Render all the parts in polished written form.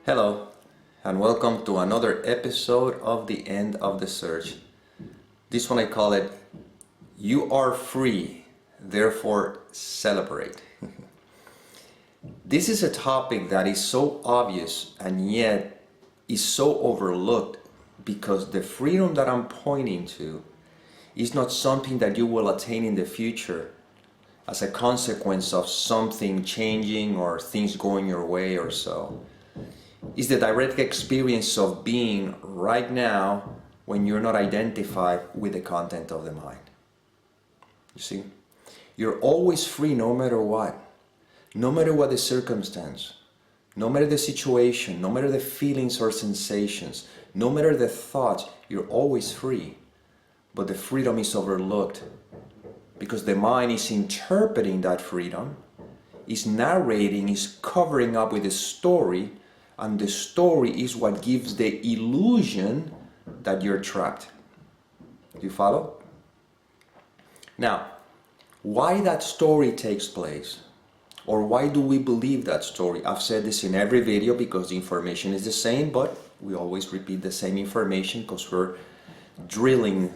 Hello, and welcome to another episode of The End of the Search. This one I call it, You Are Free, Therefore Celebrate. This is a topic that is so obvious and yet is so overlooked because the freedom that I'm pointing to is not something that you will attain in the future as a consequence of something changing or things going your way or so. Is the direct experience of being right now when you're not identified with the content of the mind. You see, you're always free no matter what the circumstance, no matter the situation, no matter the feelings or sensations, no matter the thoughts, you're always free. But the freedom is overlooked because the mind is interpreting that freedom, is narrating, is covering up with a story. And the story is what gives the illusion that you're trapped. Do you follow? Now, why that story takes place, or why do we believe that story? I've said this in every video because the information is the same, but we always repeat the same information because we're drilling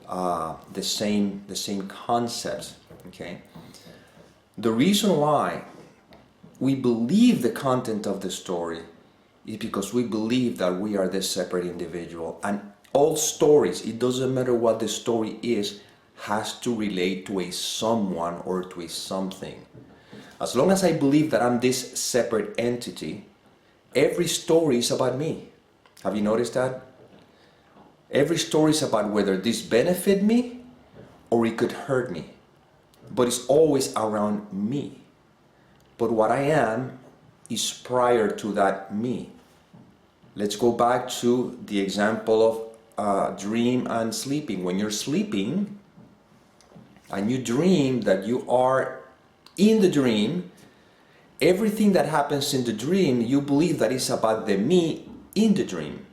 the same concepts. Okay. The reason why we believe the content of the story is because we believe that we are the separate individual, and all stories, it doesn't matter what the story is, has to relate to a someone or to a something. As long as I believe that I'm this separate entity, every story is about me. Have you noticed that? Every story is about whether this benefit me or it could hurt me, but it's always around me. But what I am is prior to that me. Let's go back to the example of dream and sleeping. When you're sleeping and you dream that you are in the dream, everything that happens in the dream, you believe that it's about the me in the dream.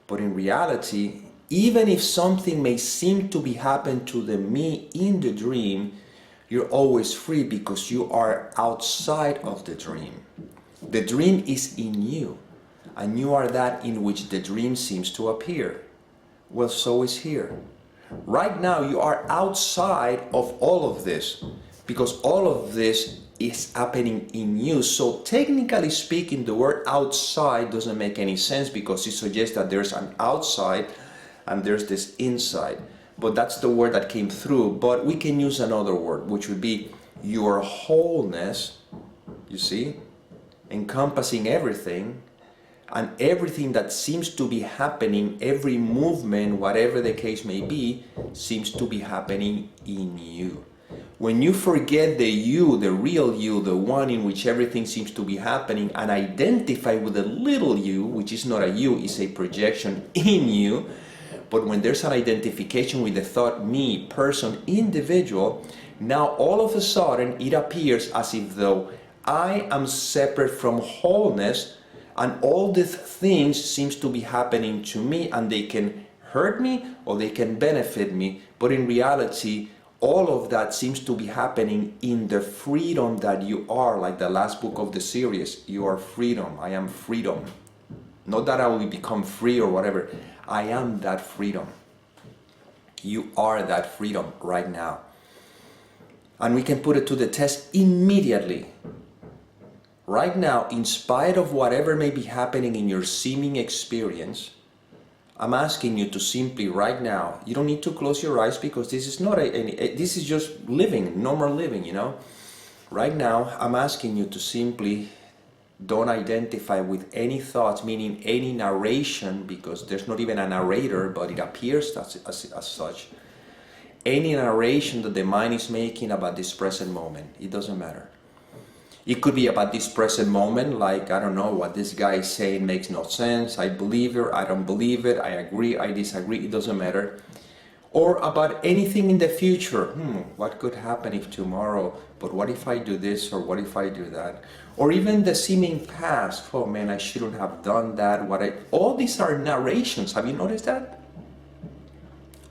But in reality, even if something may seem to be happening to the me in the dream, you're always free because you are outside of the dream. The dream is in you, and you are that in which the dream seems to appear. Well, so is here. Right now, you are outside of all of this because all of this is happening in you. So technically speaking, the word outside doesn't make any sense because it suggests that there's an outside and there's this inside. But that's the word that came through. But we can use another word, which would be your wholeness, you see, encompassing everything, and everything that seems to be happening, every movement, whatever the case may be, seems to be happening in you. When you forget the you, the real you, the one in which everything seems to be happening, and identify with the little you, which is not a you, is a projection in you. But when there's an identification with the thought, me, person, individual, now all of a sudden it appears as if though I am separate from wholeness, and all these things seems to be happening to me, and they can hurt me or they can benefit me. But in reality, all of that seems to be happening in the freedom that you are, like the last book of the series, You Are Freedom, I am freedom. Not that I will become free or whatever. I am that freedom. You are that freedom right now. And we can put it to the test immediately. Right now, in spite of whatever may be happening in your seeming experience, I'm asking you to simply right now, you don't need to close your eyes because this is not this is just living, normal living, you know. Right now, I'm asking you to simply don't identify with any thoughts, meaning any narration, because there's not even a narrator, but it appears as such. Any narration that the mind is making about this present moment, it doesn't matter. It could be about this present moment, like, I don't know, what this guy is saying makes no sense, I believe it, I don't believe it, I agree, I disagree, it doesn't matter. Or about anything in the future, what could happen if tomorrow, but what if I do this, or what if I do that? Or even the seeming past, oh man, I shouldn't have done that, all these are narrations, have you noticed that?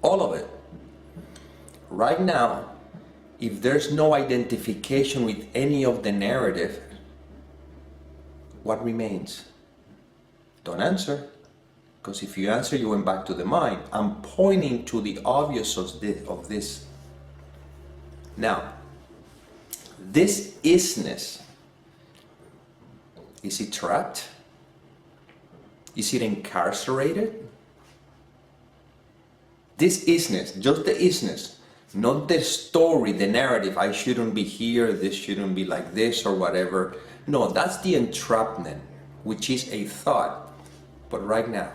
All of it. Right now, if there's no identification with any of the narrative, what remains? Don't answer. Because if you answer, you went back to the mind. I'm pointing to the obvious of this. Now, this isness, is it trapped? Is it incarcerated? This isness, just the isness, not the story, the narrative, I shouldn't be here, this shouldn't be like this or whatever. No, that's the entrapment, which is a thought. But right now,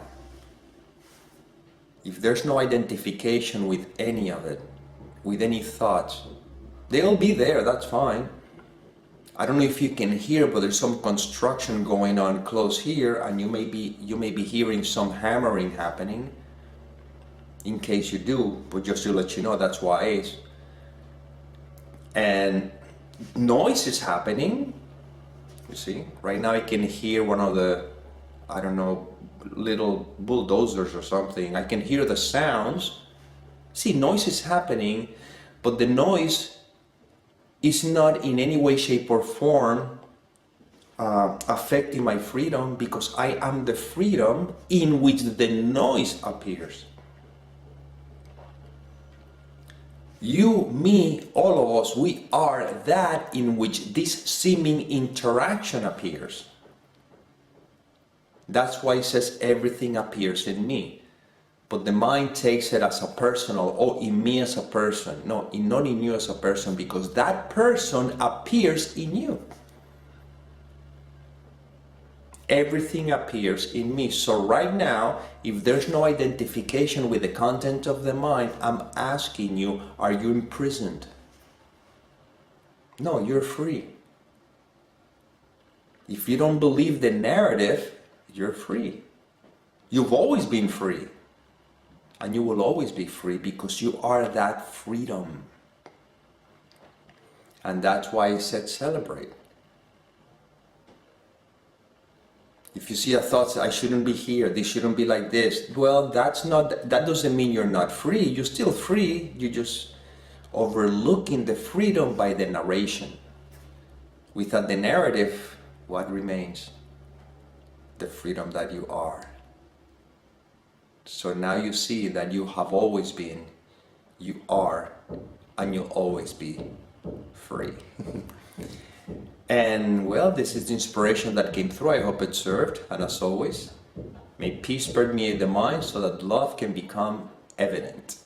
if there's no identification with any of it, with any thoughts, they'll be there, that's fine. I don't know if you can hear, but there's some construction going on close here, and you may be hearing some hammering happening. In case you do, but just to let you know, that's why it's. And noise is happening. You see, right now I can hear one of the, I don't know, little bulldozers or something. I can hear the sounds. See, noise is happening, but the noise is not in any way, shape, or form affecting my freedom, because I am the freedom in which the noise appears. You, me, all of us, we are that in which this seeming interaction appears. That's why it says everything appears in me. But the mind takes it as a personal, oh, in me as a person. No, not in you as a person, because that person appears in you. Everything appears in me. So right now, if there's no identification with the content of the mind, I'm asking you, are you imprisoned? No, you're free. If you don't believe the narrative, you're free. You've always been free. And you will always be free, because you are that freedom. And that's why I said celebrate. If you see a thought, I shouldn't be here, this shouldn't be like this. Well, that doesn't mean you're not free. You're still free. You're just overlooking the freedom by the narration. Without the narrative, what remains? The freedom that you are. So now you see that you have always been, you are, and you'll always be free. And well, this is the inspiration that came through. I hope it served. And as always, may peace permeate the mind so that love can become evident.